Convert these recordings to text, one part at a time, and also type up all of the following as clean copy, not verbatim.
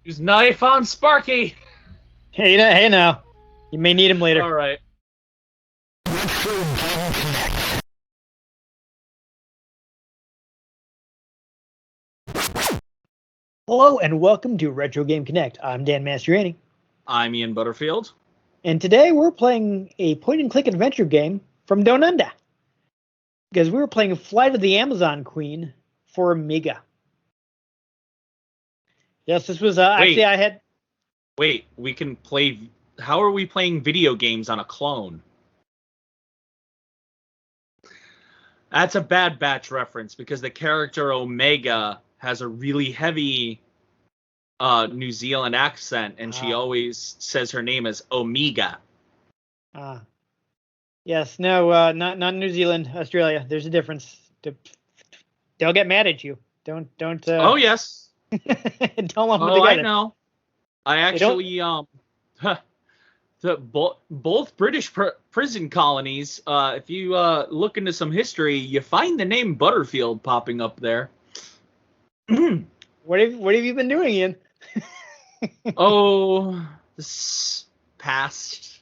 Use knife on Sparky. Hey now. You may need him later. All right. Hello and welcome to Retro Game Connect. I'm Dan Mastriani. I'm Ian Butterfield. And today we're playing a point-and-click adventure game from Down Under. Because we were playing Flight of the Amazon Queen for Amiga. Yes, this was actually I had... Wait, we can play... How are we playing video games on a clone? That's a Bad Batch reference because the character Omega has a really heavy New Zealand accent, and she always says her name as Omega. Yes, no, not New Zealand, Australia. There's a difference. They'll get mad at you. Don't. Oh yes. Don't lump them Oh, together. I know. I actually both British prison colonies. If you look into some history, you find the name Butterfield popping up there. What have you been doing, Ian? This past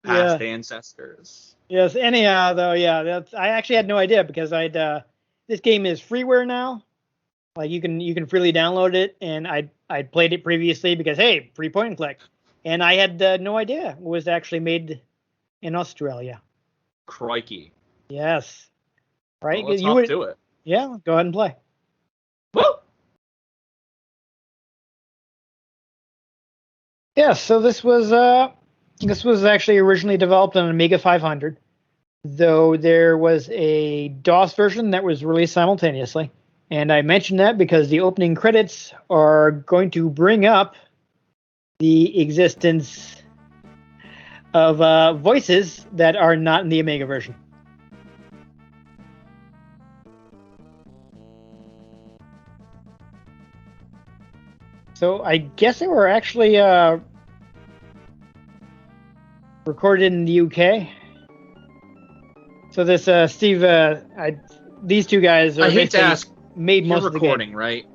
ancestors. Yes. Anyhow, though, yeah, I actually had no idea because this game is freeware now. Like you can freely download it, and I played it previously because hey, free point and click, and I had no idea it was actually made in Australia. Crikey. Yes. Right. Well, let's hop to it. Yeah. Go ahead and play. Woo! Yeah. So this was actually originally developed on Amiga 500, though there was a DOS version that was released simultaneously. And I mentioned that because the opening credits are going to bring up the existence of voices that are not in the Amiga version. So I guess they were actually recorded in the UK. So this Steve, these two guys are. I hate to ask. Made You're most of the recording, game. Right?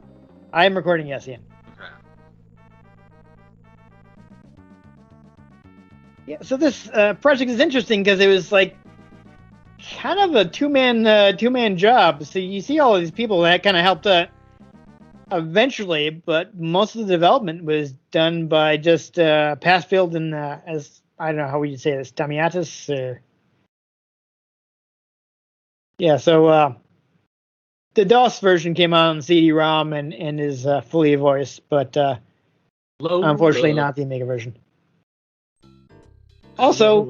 I am recording, yes, Ian. Okay. Yeah, so this project is interesting because it was like kind of a two-man job. So you see all these people that kind of helped eventually, but most of the development was done by just Passfield and as I don't know how would say this, Damiatis or yeah. So the DOS version came out on CD-ROM and is fully voiced, but unfortunately not the Amiga version. Also,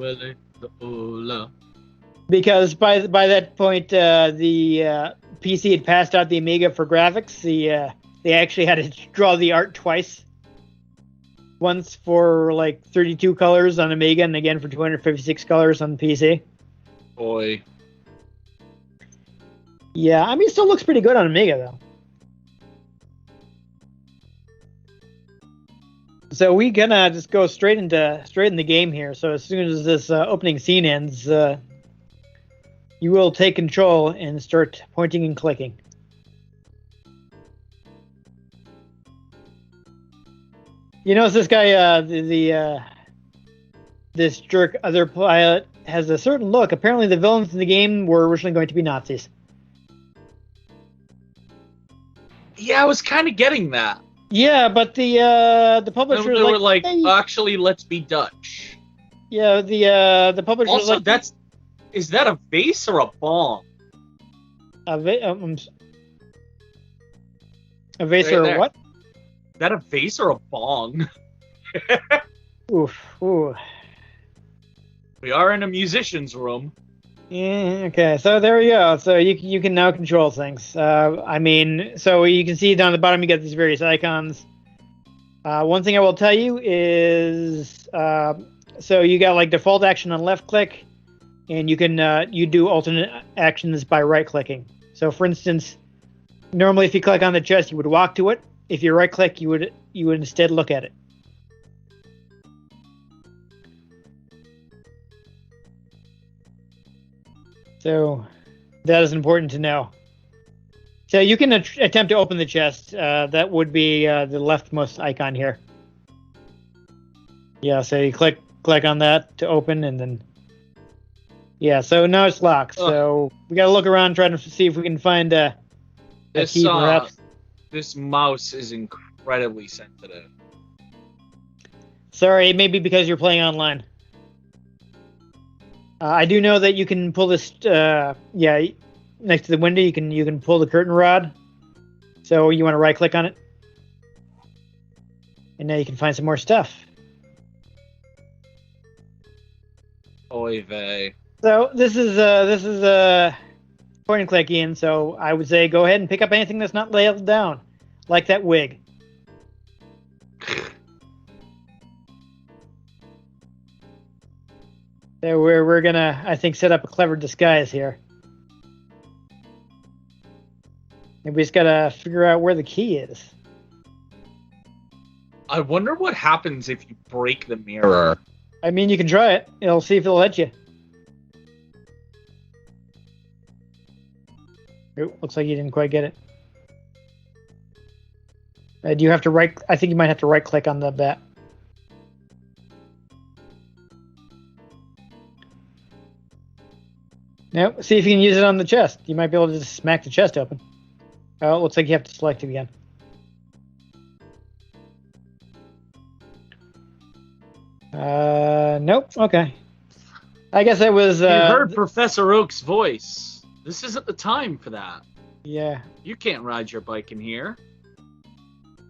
because by that point the PC had passed out the Amiga for graphics, they actually had to draw the art twice. Once for like 32 colors on Amiga, and again for 256 colors on the PC. Boy. Yeah, I mean, it still looks pretty good on Amiga, though. So we gonna just go straight in the game here. So as soon as this opening scene ends, you will take control and start pointing and clicking. You notice this guy, this jerk other pilot has a certain look. Apparently, the villains in the game were originally going to be Nazis. Yeah, I was kind of getting that. Yeah, but the publisher they were like, hey. Actually, let's be Dutch. Yeah, the publisher also, was like, is that a vase or a bong? A vase or there. what? Is that a vase or a bong? Oof. Ooh. We are in a musician's room. Yeah, okay, so there we go. So you can now control things. I mean, so you can see down at the bottom you got these various icons. One thing I will tell you is, so you got like default action on left click, and you can you do alternate actions by right clicking. So for instance, normally if you click on the chest, you would walk to it. If you right click, you would instead look at it. So that is important to know. So you can attempt to open the chest. That would be the leftmost icon here. Yeah, so you click on that to open, and then yeah. So now it's locked. Ugh. So we gotta look around, trying to see if we can find a key, perhaps. This mouse is incredibly sensitive. Sorry, maybe because you're playing online. I do know that you can pull this. Yeah, next to the window, you can pull the curtain rod. So you want to right click on it, and now you can find some more stuff. Oy vey. So this is point and click, Ian. So I would say go ahead and pick up anything that's not laid down, like that wig. So we're gonna, I think, set up a clever disguise here. And we just gotta figure out where the key is. I wonder what happens if you break the mirror. I mean, you can try it. It'll see if it'll let you. Oh, looks like you didn't quite get it. Do you have to right? I think you might have to right click on the bat. Nope. See if you can use it on the chest. You might be able to just smack the chest open. Oh, it looks like you have to select it again. Nope. Okay. I guess it was. You heard Professor Oak's voice. This isn't the time for that. Yeah. You can't ride your bike in here.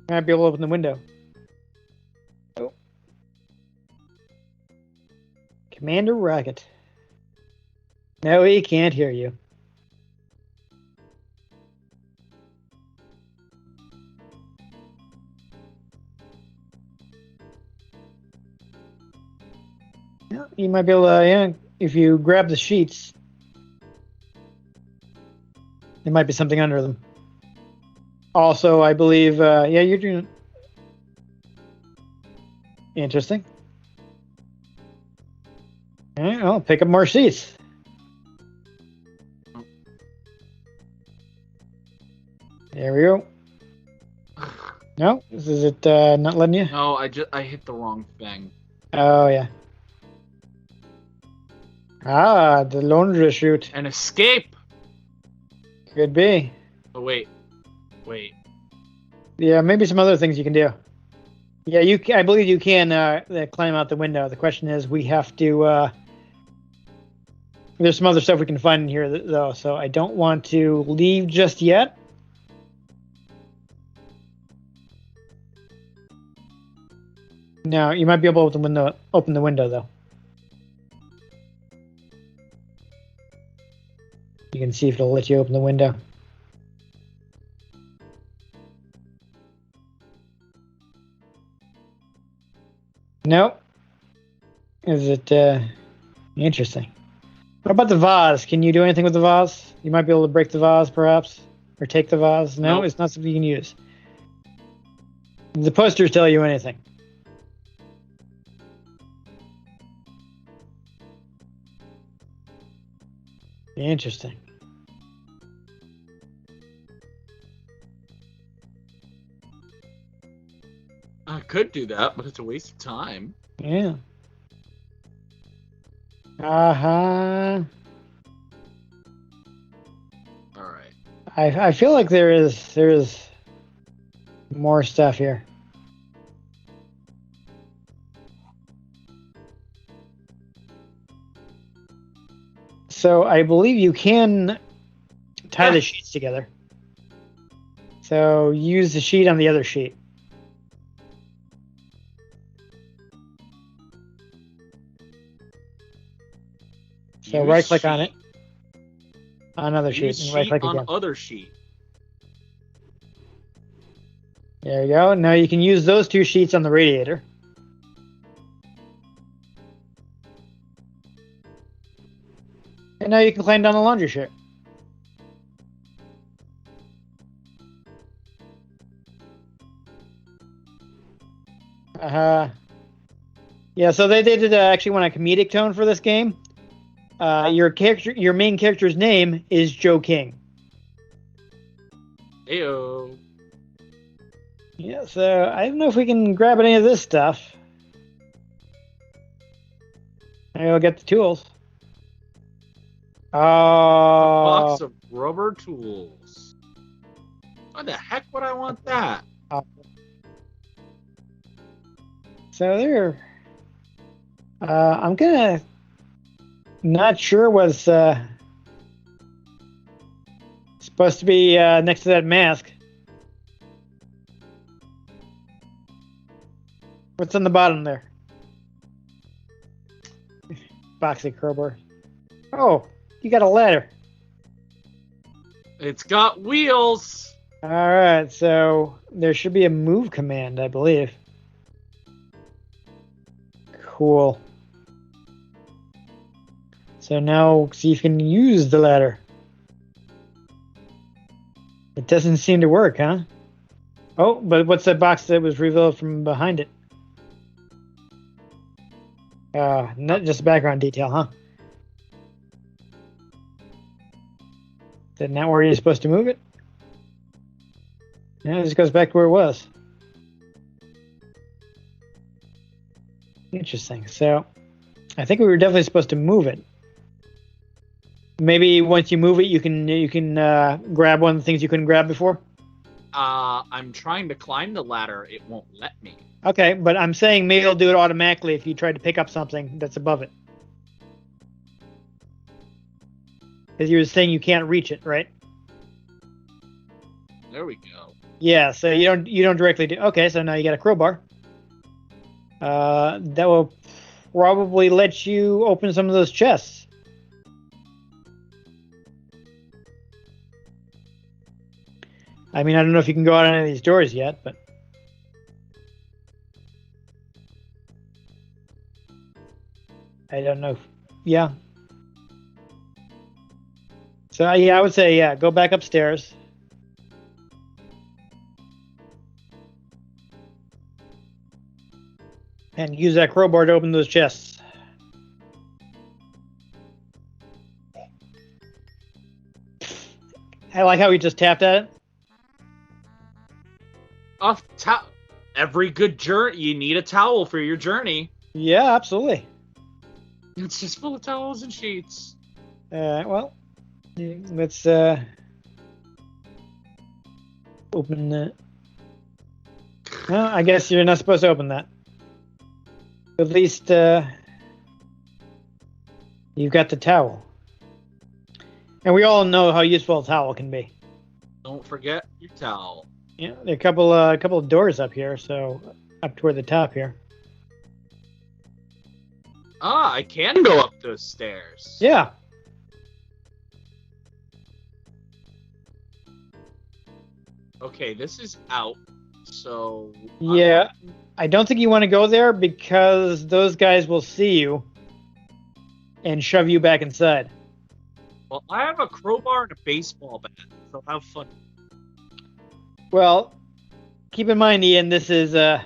Might be able to open the window. Oh. Commander Rocket. No, he can't hear you. Yeah, you might be able to, yeah, if you grab the sheets, there might be something under them. Also, I believe, yeah, you're doing interesting. All right, I'll pick up more sheets. There we go. No, is it not letting you? No, I hit the wrong thing. Oh yeah. Ah, the laundry chute. An escape. Could be. Oh wait. Yeah, maybe some other things you can do. Yeah, I believe you can climb out the window. The question is, we have to. There's some other stuff we can find in here though, so I don't want to leave just yet. No, you might be able to open the window though. You can see if it'll let you open the window. Nope. Is it interesting? What about the vase? Can you do anything with the vase? You might be able to break the vase, perhaps, or take the vase. No, Nope. It's not something you can use. The posters tell you anything. Interesting. I could do that, but it's a waste of time. Yeah. Uh-huh. All right. I feel like there is more stuff here. So I believe you can tie the sheets together. So use the sheet on the other sheet. So Use right click on sheet. it. On another Use sheet and right sheet click on again. other sheet. There you go. Now you can use those two sheets on the radiator. And now you can climb down the laundry chute. Yeah, so they did actually want a comedic tone for this game. Your main character's name is Joe King. Ayo. Yeah, so I don't know if we can grab any of this stuff. Maybe we'll get the tools. A Oh, box of rubber tools. Why the heck would I want that? so there. I'm gonna not sure what's supposed to be next to that mask. What's on the bottom there? Boxy crowbar. Oh, you got a ladder. It's got wheels. All right, so there should be a move command, I believe. Cool. So now see if you can use the ladder. It doesn't seem to work, huh? Oh, but what's that box that was revealed from behind it? Not just background detail, huh? Is that not where you're supposed to move it? Yeah, it just goes back to where it was. Interesting. So, I think we were definitely supposed to move it. Maybe once you move it, you can grab one of the things you couldn't grab before. I'm trying to climb the ladder. It won't let me. Okay, but I'm saying maybe it'll do it automatically if you try to pick up something that's above it. Because you were saying you can't reach it, right? There we go. Yeah, so you don't directly do. Okay, so now you got a crowbar. That will probably let you open some of those chests. I mean, I don't know if you can go out any of these doors yet, but I don't know. Yeah. So yeah, I would say yeah, go back upstairs. And use that crowbar to open those chests. I like how he just tapped at it. Every good journey, you need a towel for your journey. Yeah, absolutely. It's just full of towels and sheets. Well, let's open that. Well, I guess you're not supposed to open that. At least you've got the towel. And we all know how useful a towel can be. Don't forget your towel. Yeah, there are a couple of doors up here, so up toward the top here. I can go up those stairs. Yeah. Okay, this is out. So Yeah, I don't think you want to go there because those guys will see you and shove you back inside. Well, I have a crowbar and a baseball bat, so have fun. Well, keep in mind, Ian, this is I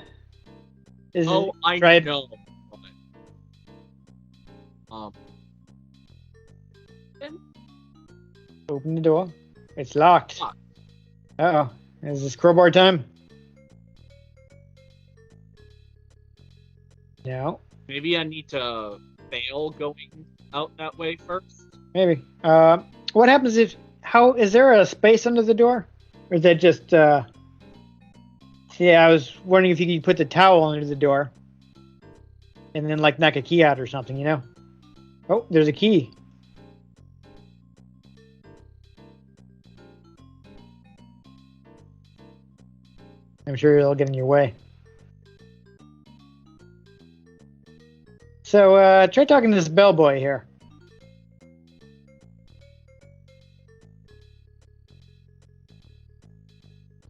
right? know. Open the door. It's locked. Locked. Uh-oh. Is this crowbar time? No. Maybe I need to fail going out that way first. Maybe. What happens if... Is there a space under the door? Or is that just... Yeah, I was wondering if you could put the towel under the door. And then, like, knock a key out or something, you know? Oh, there's a key. I'm sure it'll get in your way. So, try talking to this bellboy here.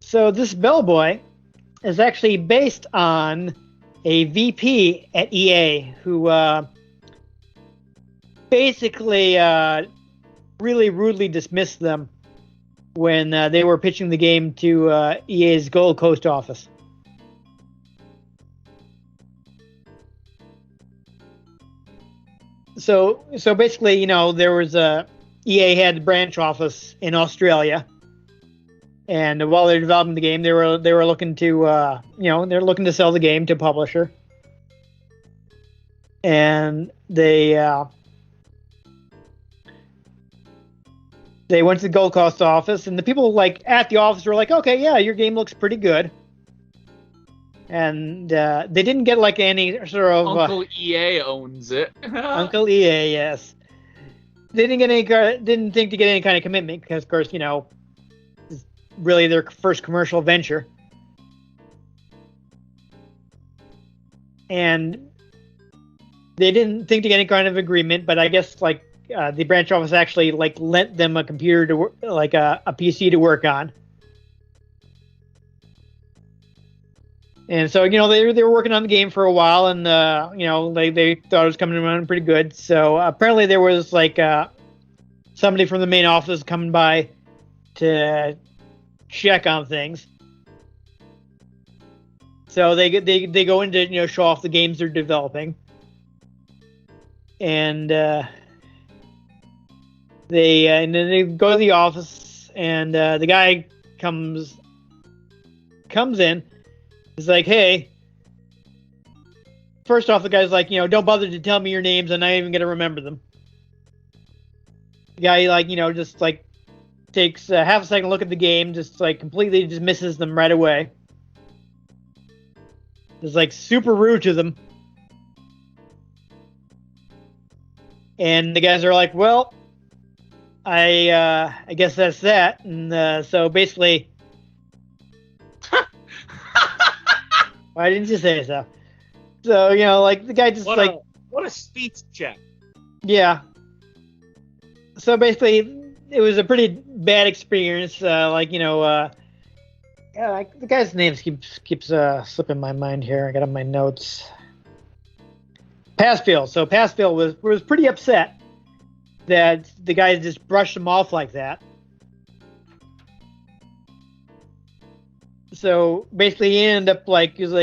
So, this bellboy is actually based on a VP at EA who basically really rudely dismissed them when they were pitching the game to EA's Gold Coast office. So basically, you know, there was EA had a branch office in Australia, And while they're developing the game, they were looking to they're looking to sell the game to a publisher, and they went to the Gold Coast office, and the people like at the office were like, "Okay, yeah, your game looks pretty good." And they didn't get like any sort of Uncle EA owns it. Uncle EA, yes. They didn't think to get any kind of commitment because, of course, it's really their first commercial venture. And they didn't think to get any kind of agreement, but I guess like the branch office actually like lent them a computer to work, like a PC to work on. And so, they were working on the game for a while, and they thought it was coming around pretty good. So apparently there was like somebody from the main office coming by to check on things. So they go in to show off the games they're developing, and then they go to the office, and the guy comes in. He's like, "Hey." First off, the guy's like, "Don't bother to tell me your names. I'm not even gonna remember them." The guy, like, just like takes half a second look at the game, just like completely dismisses them right away. Is like super rude to them. And the guys are like, "Well, I guess that's that." And so basically, why didn't you say so? So, like the guy just what a speech check. Yeah. So basically, it was a pretty bad experience. The guy's name keeps slipping my mind here. I got on my notes. Passfield. So Passfield was pretty upset that the guy just brushed him off like that. So basically, he ended up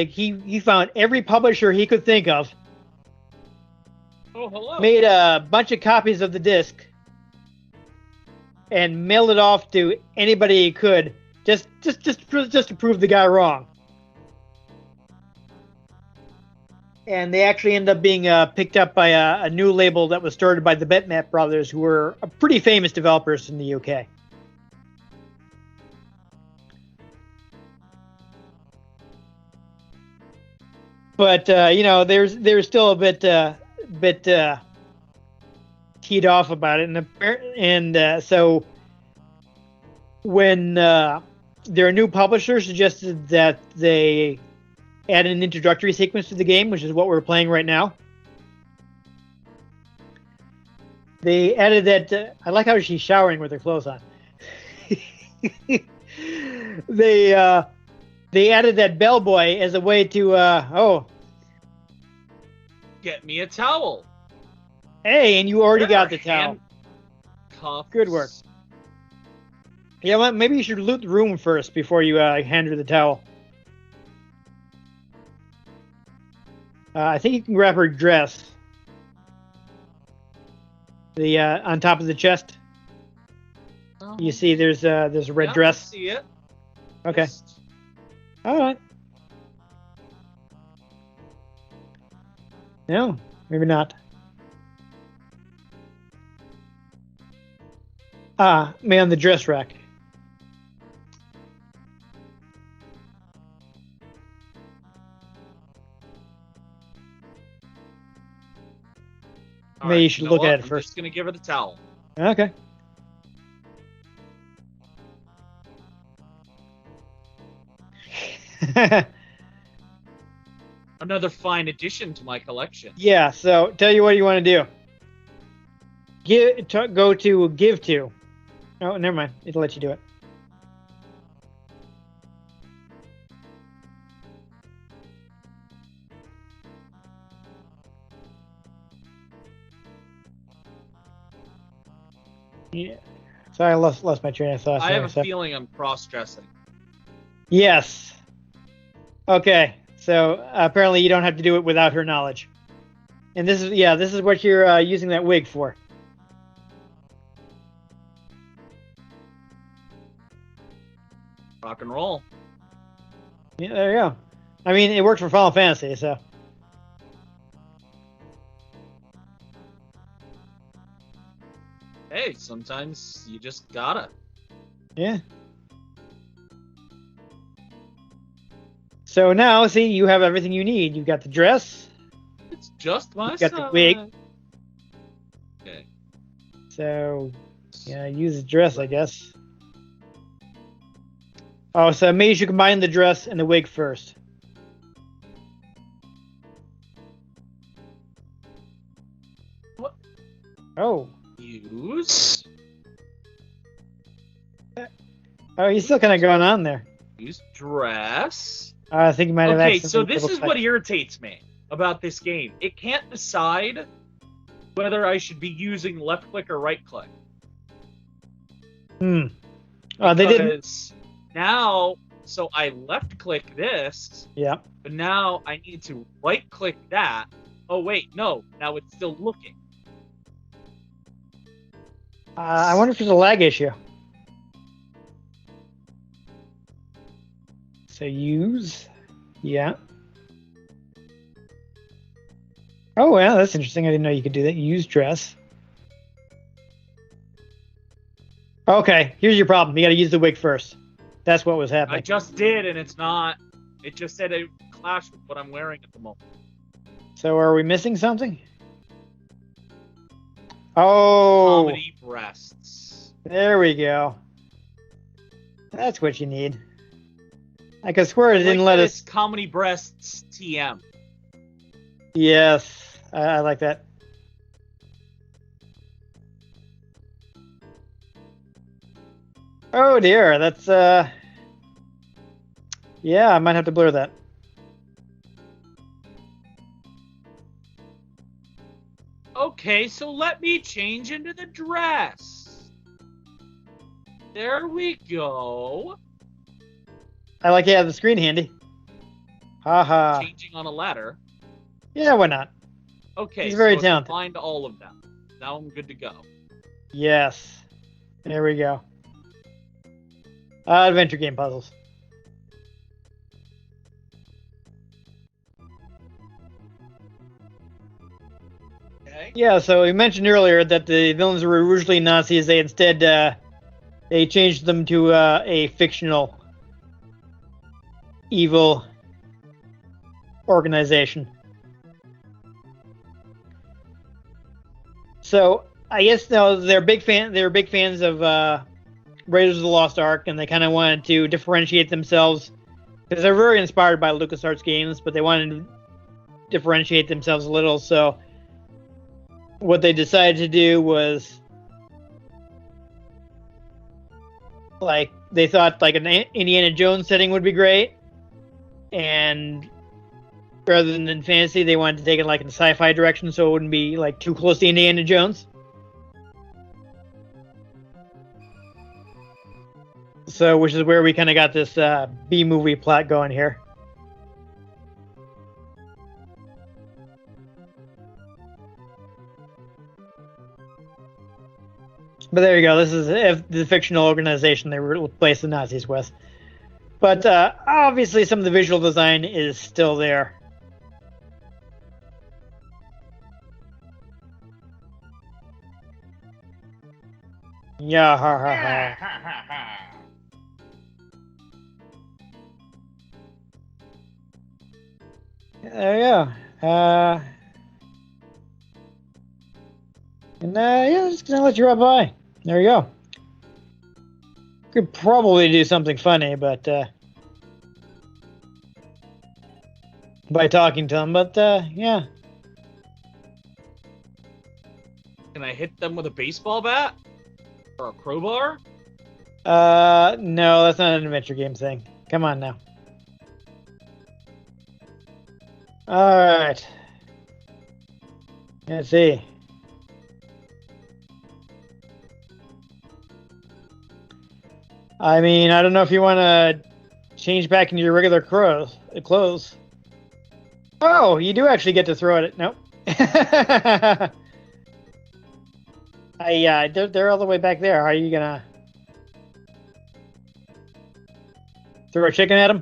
he found every publisher he could think of. Oh, hello. Made a bunch of copies of the disc and mailed it off to anybody he could, just to prove the guy wrong. And they actually ended up being picked up by a new label that was started by the Bitmap brothers, who were pretty famous developers in the UK. But there's still a bit teed off about it, and so when their new publisher suggested that they add an introductory sequence to the game, which is what we're playing right now, they added that. I like how she's showering with her clothes on. They added that bellboy as a way to get me a towel. Hey, and you already got the towel. Cuffs. Good work. Yeah, well, maybe you should loot the room first before you hand her the towel. I think you can grab her dress. The on top of the chest. Oh. You see, there's a red dress. I see it. Okay. Just... All right. No, maybe not. Man, the dress rack. Maybe you should look at it first. I'm just gonna give her the towel. Okay. Another fine addition to my collection. Yeah, so tell you what you want to do. Go to give to. Oh, never mind. It'll let you do it. Yeah. Sorry, I lost my train of thought. I have a feeling I'm cross-dressing. Yes. Okay. So apparently you don't have to do it without her knowledge. And this is what you're using that wig for. Rock and roll. Yeah, there you go. I mean, it worked for Final Fantasy, so. Hey, sometimes you just gotta. Yeah. So now, see, you have everything you need. You've got the dress. It's just my You've got the wig. Okay. So, yeah, use the dress, I guess. Oh, so maybe you should combine the dress and the wig first. What? Oh. Use? Oh, he's still kind of going on there. Use dress? I think you might have Okay, so accidentally this is double-checked. what irritates me about this game. It can't decide whether I should be using left click or right click. They didn't. Because now, so I left click this, Yeah. but now I need to right click that. Oh, wait, no, now it's still looking. I wonder if there's a lag issue. So use. Yeah. Oh, yeah, that's interesting. I didn't know you could do that. Use dress. Okay, here's your problem. You got to use the wig first. That's what was happening. I just did, and it's not. It just said it clashed with what I'm wearing at the moment. So are we missing something? Oh, Comedy breasts. there we go. That's what you need. I could swear it didn't let us. Comedy breasts TM. Yes, I like that. Oh dear, that's yeah, I might have to blur that. Okay, so let me change into the dress. There we go. I like the screen handy. Haha. Changing on a ladder. Yeah, why not? Okay, He's very so talented. Find all of them. Now I'm good to go. Yes. There we go. Adventure game puzzles. Okay. Yeah, so we mentioned earlier that the villains were originally Nazis. They instead they changed them to a fictional evil organization. So I guess no, they're big fans of Raiders of the Lost Ark, and they kind of wanted to differentiate themselves because they're very inspired by LucasArts games, but they wanted to differentiate themselves a little. So what they decided to do was, like, they thought like an Indiana Jones setting would be great, and rather than in fantasy, they wanted to take it like in the sci-fi direction, so it wouldn't be like too close to Indiana Jones. So, which is where we kind of got this B-movie plot going here. But there you go. This is the fictional organization they replaced the Nazis with. But obviously, some of the visual design is still there. Yeah, ha ha ha. There you go. Yeah, just gonna let you rub by. There you go. Could probably do something funny, but by talking to them. But yeah. Can I hit them with a baseball bat? Or a crowbar? No, that's not an adventure game thing. Come on now. Alright. Let's see. I mean, I don't know if you want to change back into your regular clothes. Oh, you do actually get to throw it. Nope. Yeah, they're all the way back there. How are you gonna? Throw a chicken at him.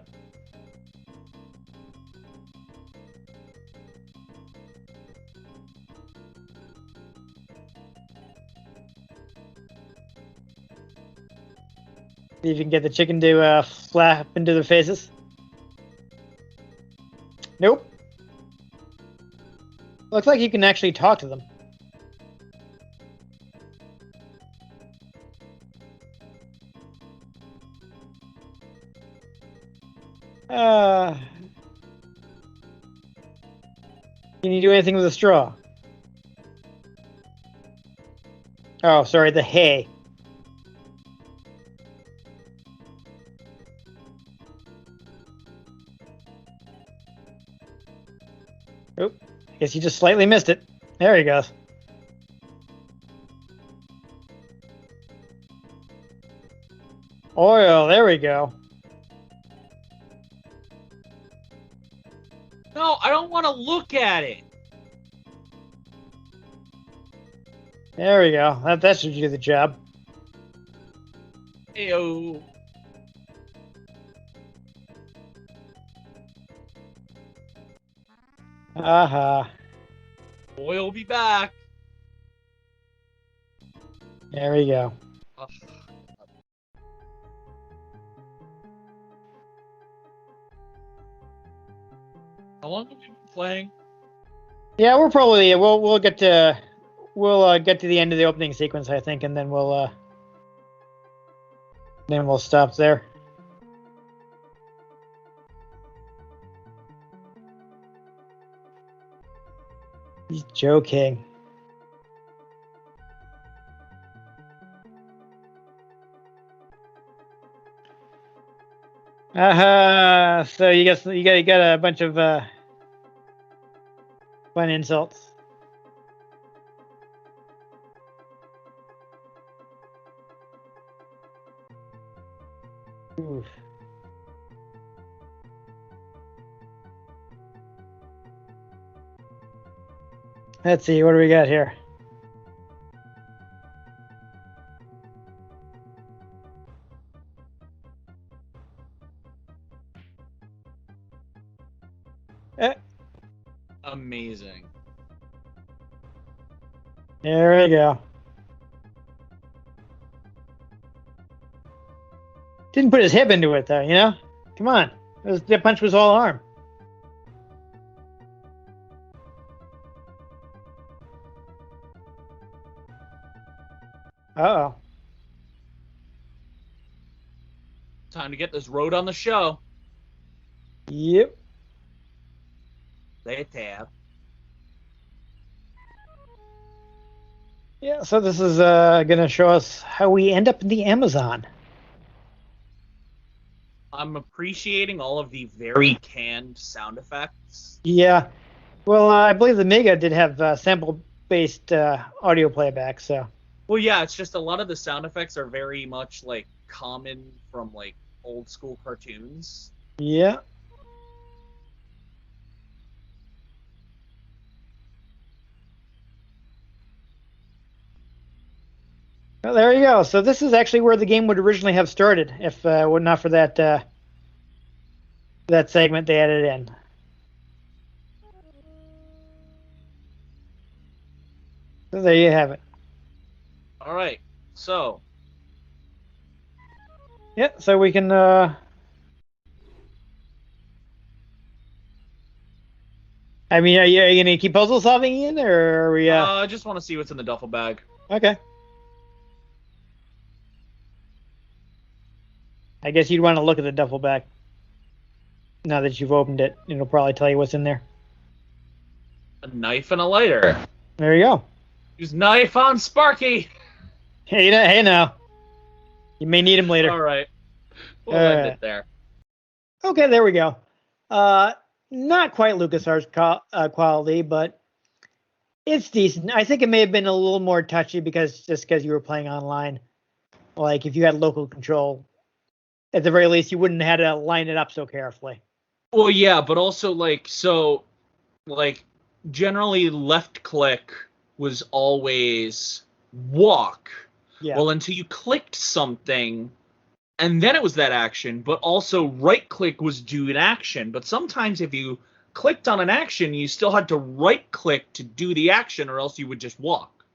See if you can get the chicken to flap into their faces. Nope. Looks like you can actually talk to them. Can you do anything with a straw? Oh, sorry, the hay. Oop. Guess you just slightly missed it. There he goes. Oil, there we go. No, I don't want to look at it. There we go. That should do the job. Ew. Aha. Boy, will be back. There we go. Ugh. How long have we been playing? Yeah, we'll get to the end of the opening sequence, I think, and then we'll stop there. He's joking. So you got a bunch of fun insults. Oof. Let's see, what do we got here? Amazing. There we go. Didn't put his hip into it though, you know? Come on. That punch was all arm. Uh-oh. Time to get this road on the show. Yep. Play a tab. Yeah, so this is going to show us how we end up in the Amazon. I'm appreciating all of the very canned sound effects. Yeah. Well, I believe the Amiga did have sample-based audio playback, so. Well, yeah, it's just a lot of the sound effects are very much like common from like old school cartoons. Yeah. Well, there you go. So this is actually where the game would originally have started, if were not for that that segment they added in. So there you have it. All right, so. Yeah, so we can. I mean, are you gonna keep puzzle solving in, or are we? I just want to see what's in the duffel bag. Okay. I guess you'd want to look at the duffel bag. Now that you've opened it, it'll probably tell you what's in there. A knife and a lighter. There you go. Use knife on Sparky. Hey, now. You may need him later. All right. We'll end it there. Okay, there we go. Not quite LucasArts quality, but it's decent. I think it may have been a little more touchy because you were playing online. Like if you had local control, at the very least, you wouldn't have had to line it up so carefully. Well, yeah, but also generally left click was always walk. Yeah. Well, until you clicked something and then it was that action, but also right click was do an action. But sometimes if you clicked on an action, you still had to right click to do the action, or else you would just walk.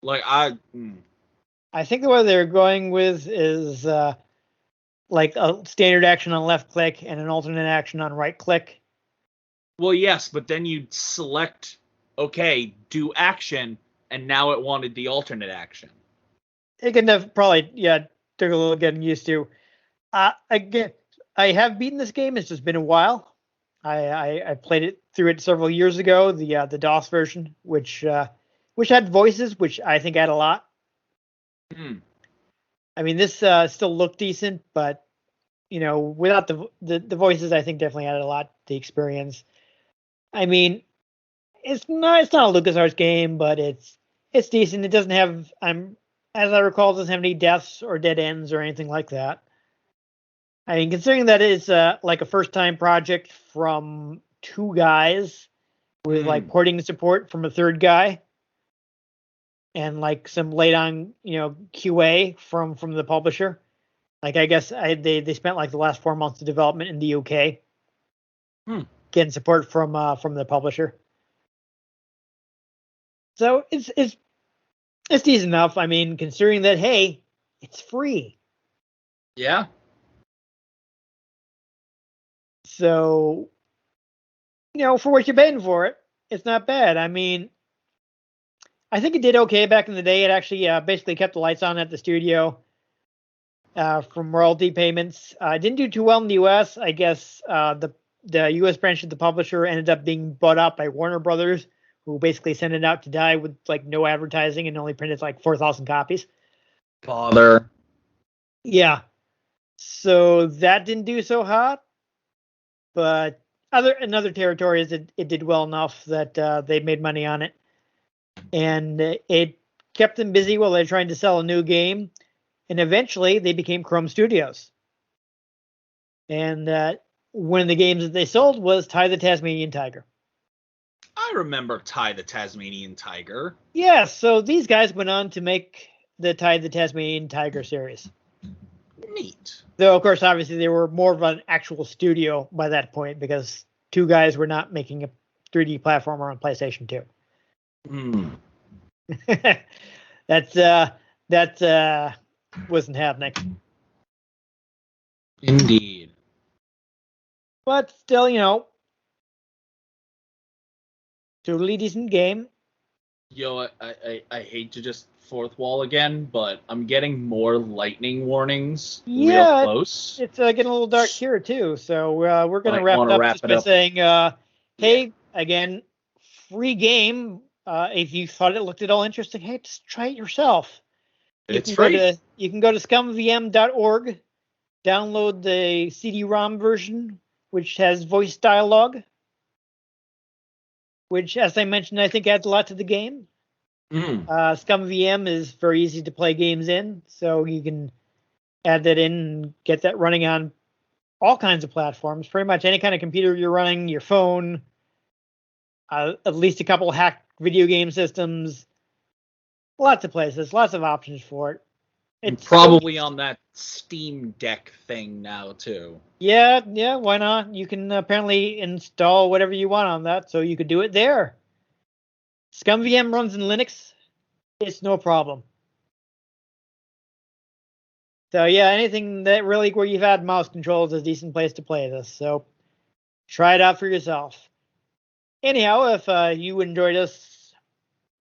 Like I think the way they're going with is like a standard action on left click and an alternate action on right click. Well, yes, but then you'd select, okay, do action, and now it wanted the alternate action. It can probably took a little getting used to. Again, I have beaten this game. It's just been a while. I played it through it several years ago. The DOS version, which had voices, which I think had a lot. I mean, this still looked decent, but without the voices, I think definitely added a lot to the experience. I mean, it's not a LucasArts game, but it's decent. It doesn't have as I recall, it doesn't have any deaths or dead ends or anything like that. I mean, considering that it's like a first time project from two guys with like porting support from a third guy, and like some late on QA from the publisher. Like I guess they spent like the last 4 months of development in the UK, getting support from the publisher. So it's decent enough. I mean, considering that, hey, it's free. Yeah. So, for what you're paying for it, it's not bad. I mean, I think it did okay back in the day. It actually basically kept the lights on at the studio from royalty payments. It didn't do too well in the U.S. I guess the U.S. branch of the publisher ended up being bought out by Warner Brothers, who basically sent it out to die with like no advertising and only printed like 4,000 copies. Bother. Yeah. So that didn't do so hot. But in other territories, it did well enough that they made money on it. And it kept them busy while they're trying to sell a new game. And eventually, they became Chrome Studios. And one of the games that they sold was Ty the Tasmanian Tiger. I remember Ty the Tasmanian Tiger. Yeah, so these guys went on to make the Ty the Tasmanian Tiger series. Neat. Though, of course, obviously, they were more of an actual studio by that point because two guys were not making a 3D platformer on PlayStation 2. That wasn't happening. Indeed. But still, totally decent game. I hate to just fourth wall again, but I'm getting more lightning warnings real close. It's getting a little dark here too, so we're going to wrap it up just by saying, hey, again, free game. If you thought it looked at all interesting, hey, just try it yourself. It's free. You can go to scumvm.org, download the CD-ROM version, which has voice dialogue, which, as I mentioned, I think adds a lot to the game. ScumVM is very easy to play games in, so you can add that in and get that running on all kinds of platforms. Pretty much any kind of computer you're running, your phone, at least a couple hacked video game systems, lots of places, lots of options for it. It's probably on that Steam Deck thing now too. Yeah, why not? You can apparently install whatever you want on that, so you could do it there. ScumVM runs in Linux. It's no problem. So yeah, anything that really where you've had mouse controls is a decent place to play this. So try it out for yourself. Anyhow, if you enjoyed us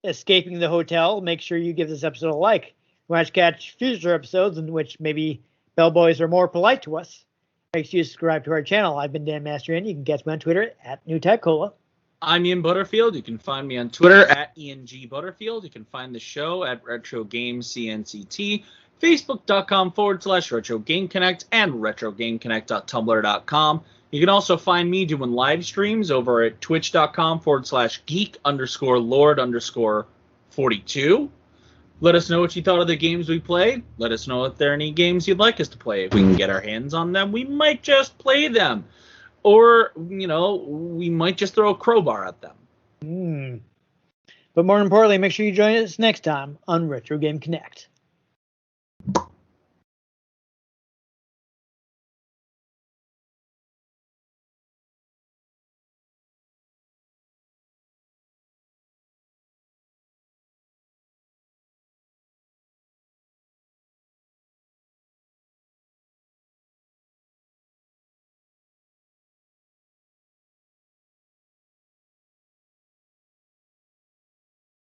escaping the hotel, make sure you give this episode a like. Want to catch future episodes in which maybe bellboys are more polite to us, make sure you subscribe to our channel. I've been Dan Mastriani. You can catch me on Twitter at NewTechCola. I'm Ian Butterfield. You can find me on Twitter at IanG Butterfield. You can find the show at Retro Games CNCT, Facebook.com/Retro Game Connect, and RetroGameConnect.tumblr.com. You can also find me doing live streams over at Twitch.com/Geek_Lord_42. Let us know what you thought of the games we played. Let us know if there are any games you'd like us to play. If we can get our hands on them, we might just play them. Or, we might just throw a crowbar at them. But more importantly, make sure you join us next time on Retro Game Connect.